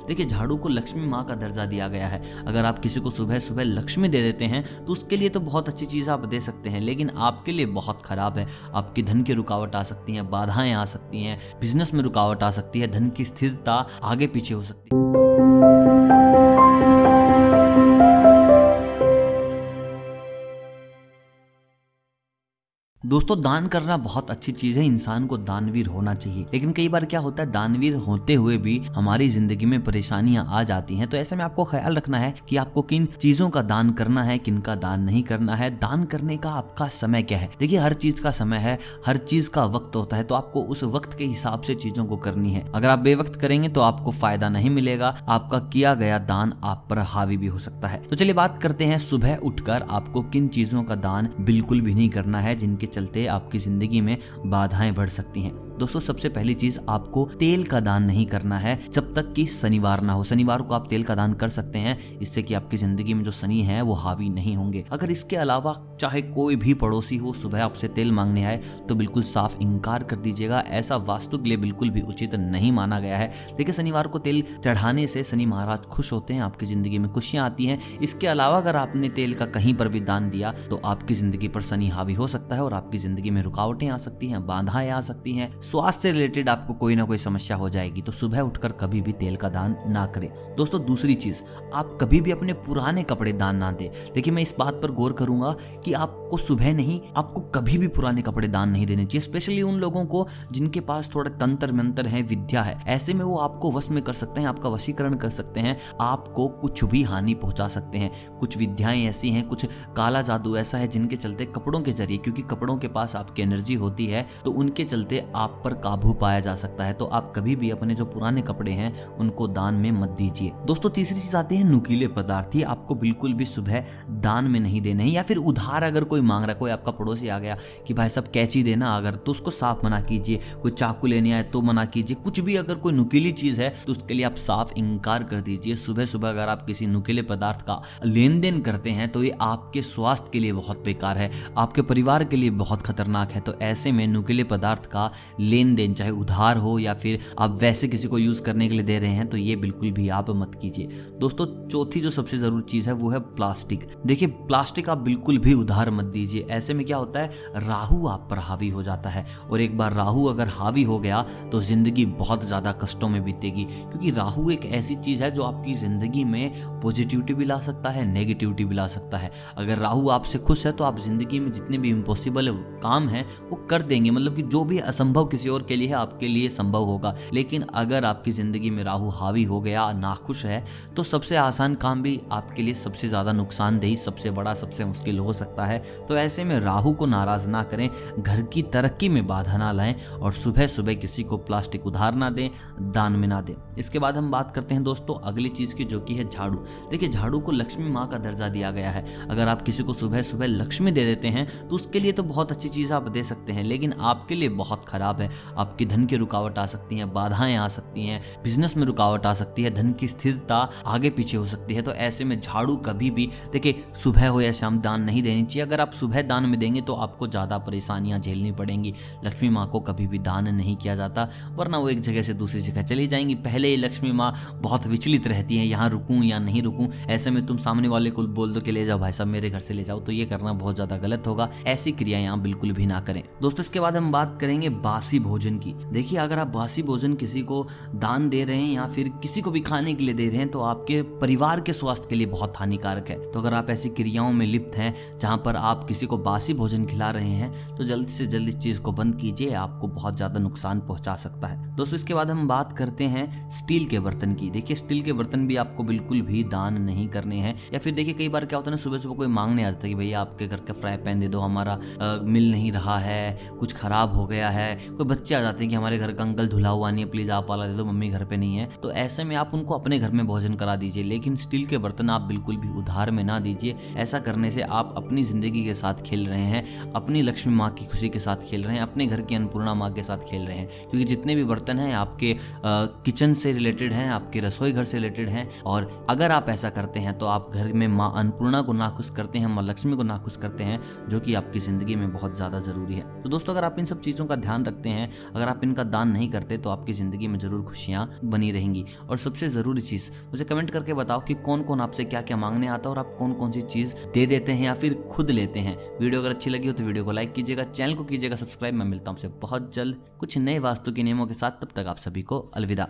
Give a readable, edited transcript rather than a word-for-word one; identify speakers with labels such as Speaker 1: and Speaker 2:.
Speaker 1: देखिए झाड़ू को लक्ष्मी माँ का दर्जा दिया गया है। अगर आप किसी को सुबह सुबह लक्ष्मी दे देते हैं तो उसके लिए तो बहुत अच्छी चीज़ आप दे सकते हैं, लेकिन आपके लिए बहुत खराब है। आपकी धन की रुकावट आ सकती है, बाधाएं आ सकती हैं, बिजनेस में रुकावट आ सकती है, धन की स्थिरता आगे पीछे हो सकती है। दोस्तों दान करना बहुत अच्छी चीज है, इंसान को दानवीर होना चाहिए। लेकिन कई बार क्या होता है, दानवीर होते हुए भी हमारी जिंदगी में परेशानियां आ जाती हैं। तो ऐसे में आपको ख्याल रखना है कि आपको किन चीजों का दान करना है, किन का दान नहीं करना है। दान करने का आपका समय क्या है? देखिए हर चीज का समय है, हर चीज का वक्त होता है, तो आपको उस वक्त के हिसाब से चीजों को करनी है। अगर आप बेवक्त करेंगे तो आपको फायदा नहीं मिलेगा, आपका किया गया दान आप पर हावी भी हो सकता है। तो चलिए बात करते हैं सुबह उठकर आपको किन चीजों का दान बिल्कुल भी नहीं करना है, जिनके चलते आपकी जिंदगी में बाधाएं बढ़ सकती हैं। दोस्तों सबसे पहली चीज, आपको तेल का दान नहीं करना है जब तक कि शनिवार ना हो। शनिवार को आप तेल का दान कर सकते हैं, इससे कि आपकी जिंदगी में जो शनि है वो हावी नहीं होंगे। अगर इसके अलावा चाहे कोई भी पड़ोसी हो सुबह आपसे तेल मांगने आए तो बिल्कुल साफ इनकार कर दीजिएगा। ऐसा वास्तु के लिए बिल्कुल भी उचित नहीं माना गया है। देखिए शनिवार को तेल चढ़ाने से शनि महाराज खुश होते हैं, आपकी जिंदगी में खुशियां आती हैं। इसके अलावा अगर आपने तेल का कहीं पर भी दान दिया तो आपकी जिंदगी पर शनि हावी हो सकता है और आपकी जिंदगी में रुकावटें आ सकती हैं, बाधाएं आ सकती हैं, स्वास्थ्य से रिलेटेड आपको कोई ना कोई समस्या हो जाएगी। तो सुबह उठकर कभी भी तेल का दान ना करें। दोस्तों दूसरी चीज, आप कभी भी अपने पुराने कपड़े दान ना दें। देखिए मैं इस बात पर गौर करूंगा कि आपको सुबह नहीं, आपको कभी भी पुराने कपड़े दान नहीं देने चाहिए। स्पेशली उन लोगों को जिनके पास थोड़ा तंत्र मंत्र है, विद्या है, ऐसे में वो आपको वश में कर सकते हैं, आपका वशीकरण कर सकते हैं, आपको कुछ भी हानि पहुंचा सकते हैं। कुछ विद्याएं ऐसी हैं, कुछ काला जादू ऐसा है जिनके चलते कपड़ों के जरिए, क्योंकि कपड़ों के पास आपकी एनर्जी होती है, तो उनके चलते आप पर काबू पाया जा सकता है। तो आप कभी भी अपने जो पुराने कपड़े हैं उनको दान में मत दीजिए। दोस्तों तीसरी चीज आती है नुकीले पदार्थ। ये आपको बिल्कुल भी सुबह दान में नहीं देने हैं, या फिर उधार अगर कोई मांग रहा है, कोई आपका पड़ोसी आ गया कि भाई साहब कैंची देना अगर, तो उसको साफ मना कीजिए। कोई चाकू लेने आए तो मना कीजिए। कुछ भी अगर कोई नुकीली चीज है तो उसके लिए आप साफ इनकार कर दीजिए। सुबह सुबह अगर आप किसी नुकीले पदार्थ का लेन देन करते हैं तो ये आपके स्वास्थ्य के लिए बहुत बेकार है, आपके परिवार के लिए बहुत खतरनाक है। तो ऐसे में नुकीले पदार्थ का लेन देन, चाहे उधार हो या फिर आप वैसे किसी को यूज करने के लिए दे रहे हैं, तो ये बिल्कुल भी आप मत कीजिए। दोस्तों चौथी जो सबसे जरूरी चीज है वो है प्लास्टिक। देखिए प्लास्टिक आप बिल्कुल भी उधार मत दीजिए। ऐसे में क्या होता है, राहु आप पर हावी हो जाता है, और एक बार राहु अगर हावी हो गया तो जिंदगी बहुत ज्यादा कष्टों में बीतेगी। क्योंकि राहु एक ऐसी चीज है जो आपकी जिंदगी में पॉजिटिविटी भी ला सकता है, नेगेटिविटी भी ला सकता है। अगर राहु आपसे खुश है तो आप जिंदगी में जितने भी इम्पॉसिबल काम है वो कर देंगे, मतलब कि जो भी असंभव किसी और के लिए है आपके लिए संभव होगा। लेकिन अगर आपकी जिंदगी में राहु हावी हो गया, नाखुश है, तो सबसे आसान काम भी आपके लिए सबसे ज्यादा नुकसानदेही, सबसे बड़ा, सबसे मुश्किल हो सकता है। तो ऐसे में राहु को नाराज ना करें, घर की तरक्की में बाधा ना लाएं, और सुबह सुबह किसी को प्लास्टिक उधार ना दें, दान में ना दें। इसके बाद हम बात करते हैं दोस्तों अगली चीज की, जो कि है झाड़ू। देखिए झाड़ू को लक्ष्मी माँ का दर्जा दिया गया है। अगर आप किसी को सुबह सुबह लक्ष्मी दे देते हैं तो उसके लिए तो बहुत अच्छी चीज आप दे सकते हैं, लेकिन आपके लिए बहुत खराब है। आपकी धन की रुकावट आ सकती है, बाधाएं आ सकती हैं, बिजनेस में रुकावट आ सकती है, धन की स्थिरता आगे पीछे हो सकती है। तो ऐसे में झाड़ू कभी भी देखिए सुबह हो या शाम दान नहीं देनी चाहिए। अगर आप सुबह दान में देंगे तो आपको ज्यादा परेशानियां झेलनी पड़ेंगी। लक्ष्मी माँ को कभी भी दान नहीं किया जाता, वरना वो एक जगह से दूसरी जगह चली जाएंगी। पहले ही लक्ष्मी माँ बहुत विचलित रहती है, यहाँ रुकूं या नहीं रुकूं। ऐसे में तुम सामने वाले को बोल दो कि ले जाओ भाई साहब मेरे घर से ले जाओ, तो ये करना बहुत ज्यादा गलत होगा। ऐसी क्रियाएं आप बिल्कुल भी ना करें। दोस्तों इसके बाद हम बात करेंगे बासी भोजन की। देखिए अगर आप बासी भोजन किसी को दान दे रहे हैं या फिर किसी को भी खाने के लिए दे रहे हैं तो आपके परिवार के स्वास्थ्य के लिए बहुत हानिकारक है। तो अगर आप ऐसी क्रियाओं में लिप्त हैं जहां पर आप किसी को बासी भोजन खिला रहे हैं तो जल्द से जल्द इस चीज को बंद कीजिए, आपको बहुत ज्यादा नुकसान पहुंचा सकता है। दोस्तों इसके बाद हम बात करते हैं स्टील के बर्तन की। देखिए स्टील के बर्तन भी आपको बिल्कुल भी दान नहीं करने हैं। या फिर देखिए कई बार क्या होता है ना, सुबह सुबह कोई मांगने आ जाता है कि भैया आपके घर का फ्राई पैन दे दो, हमारा मिल नहीं रहा है, कुछ खराब हो गया है। कोई बच्चे आ जाते हैं कि हमारे घर का अंकल धुला हुआ नहीं है, प्लीज आप वाला दे दो, मम्मी घर पे नहीं है। तो ऐसे में आप उनको अपने घर में भोजन करा दीजिए, लेकिन स्टील के बर्तन आप बिल्कुल भी उधार में ना दीजिए। ऐसा करने से आप अपनी जिंदगी के साथ खेल रहे हैं, अपनी लक्ष्मी माँ की खुशी के साथ खेल रहे हैं, अपने घर की अन्नपूर्णा माँ के साथ खेल रहे हैं। क्योंकि जितने भी बर्तन हैं आपके किचन से रिलेटेड हैं, आपके रसोई घर से रिलेटेड हैं, और अगर आप ऐसा करते हैं तो आप घर में माँ अन्नपूर्णा को नाखुश करते हैं, माँ लक्ष्मी को नाखुश करते हैं, जो कि आपकी जिंदगी में बहुत ज्यादा जरूरी है। तो दोस्तों अगर आप इन सब चीजों का ध्यान रखते हैं, अगर आप इनका दान नहीं करते तो आपकी ज़िंदगी में ज़रूर खुशियाँ बनी रहेंगी। और सबसे ज़रूरी चीज़ मुझे कमेंट करके बताओ कि कौन कौन आपसे क्या क्या मांगने आता है और आप कौन कौन सी चीज़ दे देते हैं या फिर खुद लेते हैं। वीडियो अगर अच्छी लगी हो तो वीडियो को लाइक कीजिएगा, चैनल को कीजिएगा सब्सक्राइब। मैं मिलता हूँ आपसे बहुत जल्द कुछ नए वास्तु के नियमों के साथ, तब तक आप सभी को अलविदा।